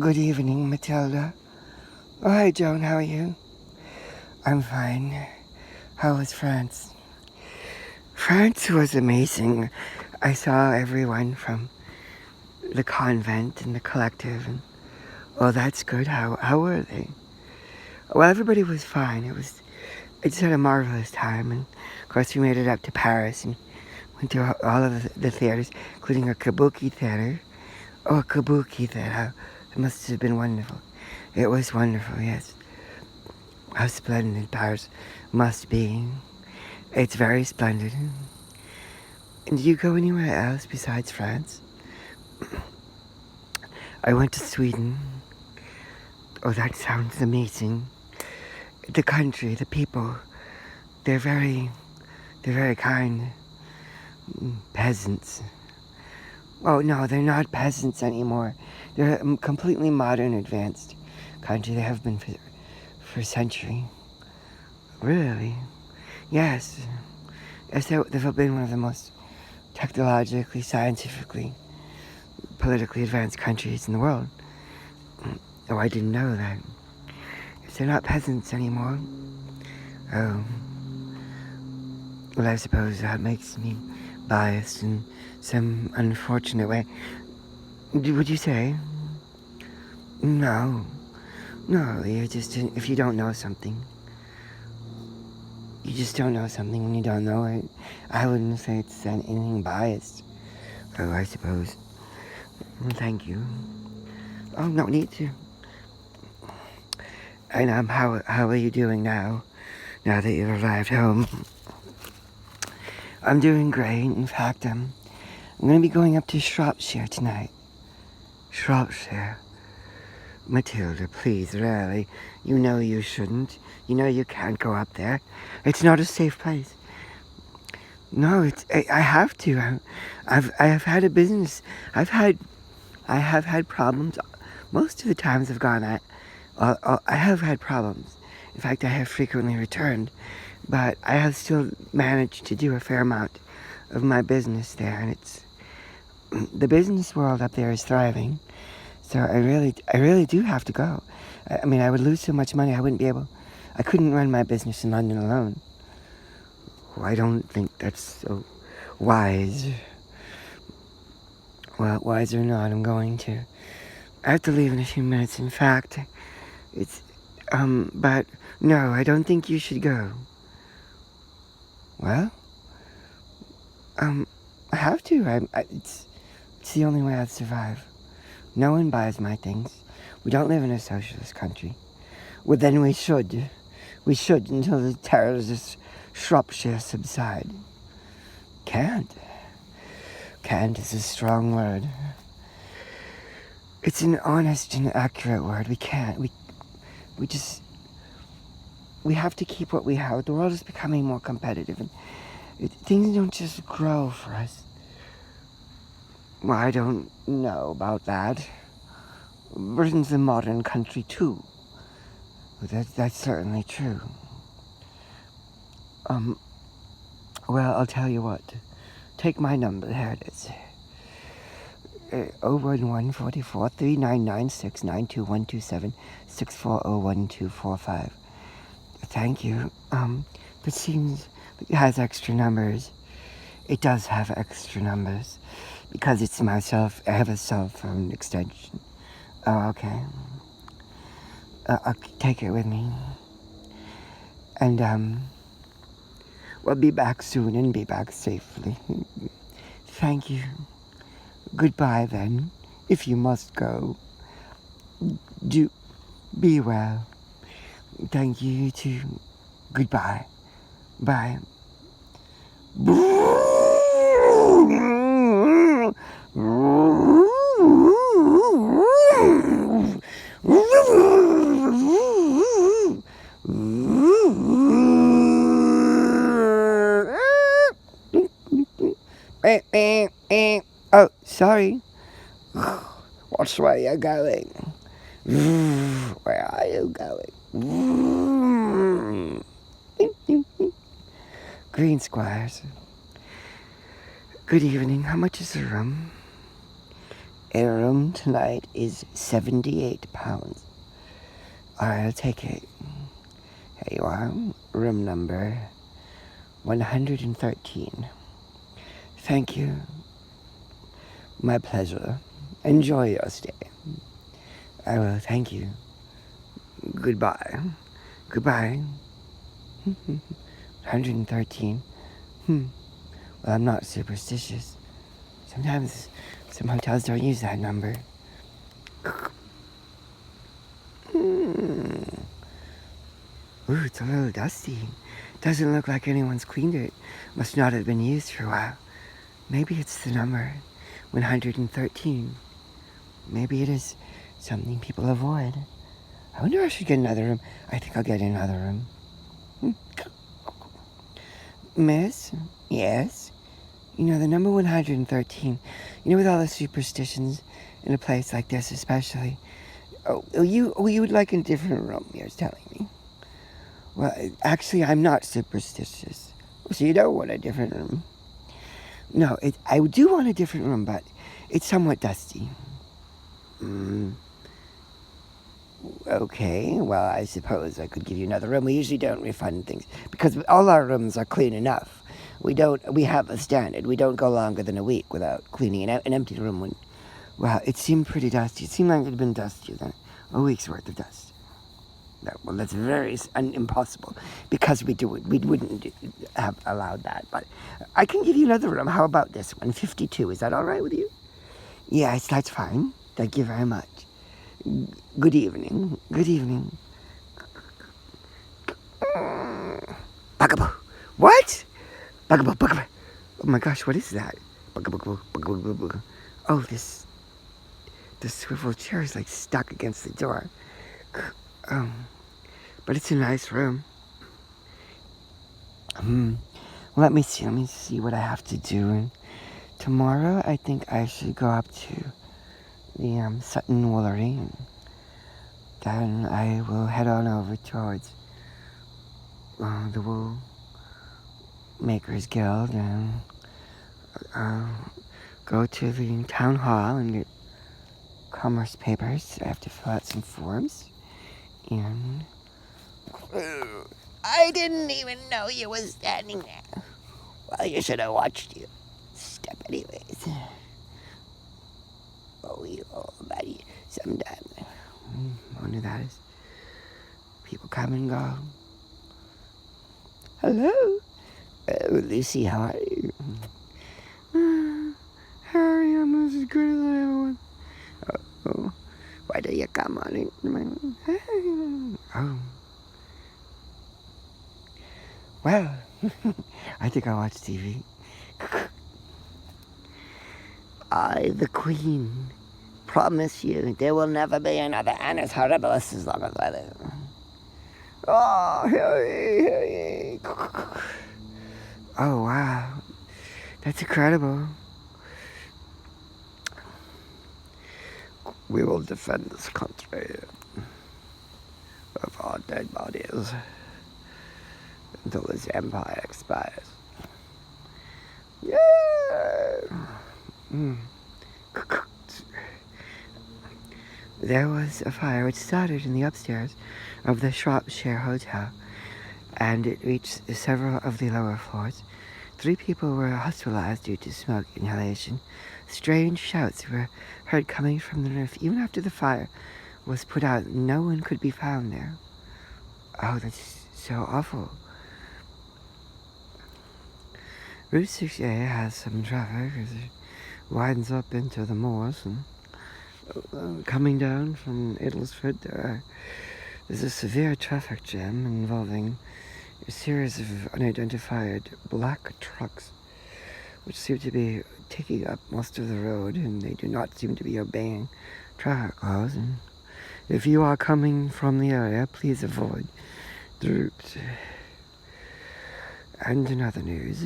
Good evening, Matilda. Oh, hi, Joan. How are you? I'm fine. How was France? France was amazing. I saw everyone from the convent and the collective, and oh, that's good. How were they? Well, everybody was fine. I just had a marvelous time, and of course we made it up to Paris and went to all of the theaters, including a kabuki theater. Oh, a kabuki theater. It must have been wonderful. It was wonderful, yes. How splendid Paris must be. It's very splendid. And do you go anywhere else besides France? I went to Sweden. Oh, that sounds amazing. The country, the people, they're very kind. Peasants. Oh, no, they're not peasants anymore. They're a completely modern, advanced country. They have been for a century. Really? Yes. Yes, they've been one of the most technologically, scientifically, politically advanced countries in the world. Oh, I didn't know that. If they're not peasants anymore. Oh. Well, I suppose that makes me biased in some unfortunate way. Would you say? No. No, you're just, if you don't know something, you just don't know something when you don't know it. I wouldn't say it's anything biased. Oh, I suppose. Well, thank you. Oh, no need to. And how are you doing now? Now that you've arrived home? I'm doing great. In fact, I'm going to be going up to Shropshire tonight. Shropshire. Matilda, please, really. You know you shouldn't. You know you can't go up there. It's not a safe place. No, I have to. I have had a business. I have had problems. Most of the times I've gone at, I have had problems. In fact, I have frequently returned, but I have still managed to do a fair amount of my business there, and the business world up there is thriving. So I really do have to go. I mean, I would lose so much money. I couldn't run my business in London alone. Well, I don't think that's so wise. Well, wise or not, I'm going to. I have to leave in a few minutes. In fact, but no, I don't think you should go. Well, I have to. It's the only way I'd survive. No one buys my things. We don't live in a socialist country. Well, then we should. We should until the terrors of Shropshire subside. Can't. Can't is a strong word. It's an honest and accurate word. We can't. We have to keep what we have. The world is becoming more competitive, and things don't just grow for us. Well, I don't know about that. Britain's a modern country, too. That's certainly true. Well, I'll tell you what. Take my number. Here it is. 011 44 3996 92127 6401245. Thank you. It seems it has extra numbers. It does have extra numbers because it's myself. I have a cell phone extension. Oh, okay. I'll take it with me. And, we'll be back soon and be back safely. Thank you. Goodbye, then, if you must go. Do be well. Thank you, you too. Goodbye. Bye. Oh, sorry. Which way are you going? Where are you going? Green Squires. Good evening. How much is the room? A room tonight is £78. I'll take it. Here you are, room number 113. Thank you. My pleasure. Enjoy your stay. I will, thank you. Goodbye. Goodbye. 113. Well, I'm not superstitious. Sometimes some hotels don't use that number. Ooh, it's a little dusty. Doesn't look like anyone's cleaned it. Must not have been used for a while. Maybe it's the number 113. Maybe it is something people avoid. I wonder if I should get another room. I think I'll get another room. Miss? Yes? You know, the number 113, you know, with all the superstitions in a place like this especially. You would like a different room, you're telling me. Well, actually, I'm not superstitious. So you don't want a different room? No, I do want a different room, but it's somewhat dusty. Okay, well, I suppose I could give you another room. We usually don't refund things because all our rooms are clean enough. We have a standard. We don't go longer than a week without cleaning an empty room. Well, it seemed pretty dusty. It seemed like it had been dustier than a week's worth of dust. Well, that's very impossible because we wouldn't have allowed that. But I can give you another room. How about this one, 52? Is that all right with you? Yes, that's fine. Thank you very much. Good evening. Good evening. Bugaboo. What? Bugaboo, bugaboo. Oh my gosh, what is that? Bugaboo, bugaboo, bugaboo. Oh, the swivel chair is like stuck against the door. But it's a nice room. Let me see what I have to do. And tomorrow, I think I should go up to the Sutton Woolery, and then I will head on over towards the Wool Makers Guild and go to the town hall and get commerce papers. I have to fill out some forms. And I didn't even know you was standing there. Well, you should have watched you step anyways. Oh, you old buddy. Sometimes I wonder that is. People come and go. Hello. Lucy, how are you? Harry, I'm as good as I ever was. Oh, why do you come on in? Oh. Well, I think I watch TV. I, the Queen, promise you there will never be another Annus Horribilis as long as I live. Oh, Harry. Oh, wow. That's incredible. We will defend this country of our dead bodies until this empire expires. Yeah! There was a fire which started in the upstairs of the Shropshire Hotel, and it reached several of the lower floors. 3 people were hospitalized due to smoke inhalation. Strange shouts were heard coming from the roof. Even after the fire was put out, no one could be found there. Oh, that's so awful. Route 6A has some traffic as it widens up into the moors, and coming down from Idlesford, there's a severe traffic jam involving a series of unidentified black trucks which seem to be taking up most of the road, and they do not seem to be obeying traffic laws. And if you are coming from the area, please avoid the route. And in other news,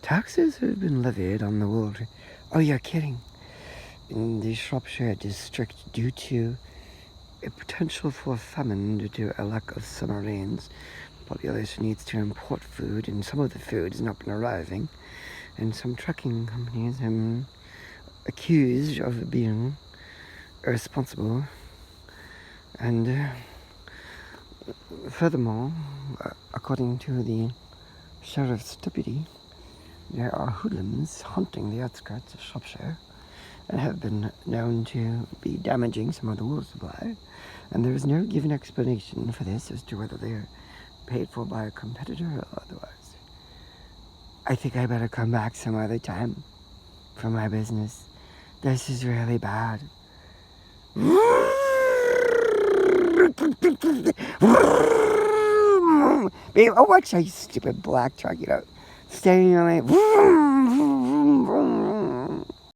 taxes have been levied on the wool. Oh, you're kidding. In the Shropshire district, due to a potential for famine due to a lack of summer rains, the population needs to import food, and some of the food has not been arriving. And some trucking companies accused of being irresponsible. And furthermore, according to the sheriff's deputy, there are hoodlums haunting the outskirts of Shropshire and have been known to be damaging some of the water supply. And there is no given explanation for this as to whether they are paid for by a competitor or otherwise. I think I better come back some other time for my business. This is really bad. Oh, watch you stupid black truck, staring at me.